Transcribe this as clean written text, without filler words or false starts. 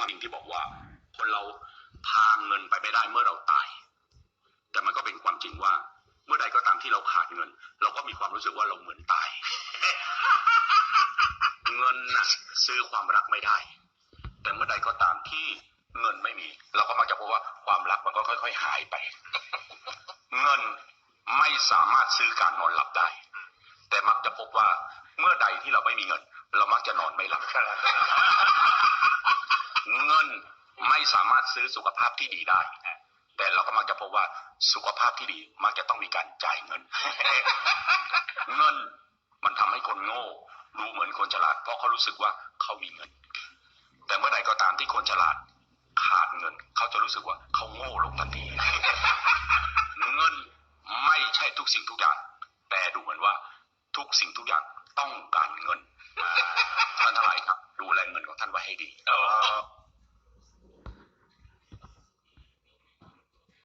จริงที่บอกว่าคนเราพาเงินไปไม่ได้เมื่อเราตายแต่มันก็เป็นความจริงว่าเมื่อใดก็ตามที่เราขาดเงินเราก็มีความรู้สึกว่าเราเหมือนตายเงินน่ะซื้อความรักไม่ได้แต่เมื่อใดก็ตามที่เงินไม่มีเราก็มักจะพบว่าความรักมันก็ค่อยๆหายไปเงินไม่สามารถซื้อการนอนหลับได้แต่มักจะพบว่าเมื่อใดที่เราไม่มีเงินเรามักจะนอนไม่หลับเงินไม่สามารถซื้อสุขภาพที่ดีได้แต่เราก็มักจะพบว่าสุขภาพที่ดีมักจะต้องมีการจ่ายเงินเงินมันทำให้คนโง่ดูเหมือนคนฉลาดเพราะเขารู้สึกว่าเขามีเงินแต่เมื่อใดก็ตามที่คนฉลาดขาดเงินเขาจะรู้สึกว่าเขาโง่ลงทันทีเงินไม่ใช่ทุกสิ่งทุกอย่างแต่ดูเหมือนว่าทุกสิ่งทุกอย่างต้องการเงินท่านทั้งหลายครับดูแลเงินของท่านไว้ให้ดี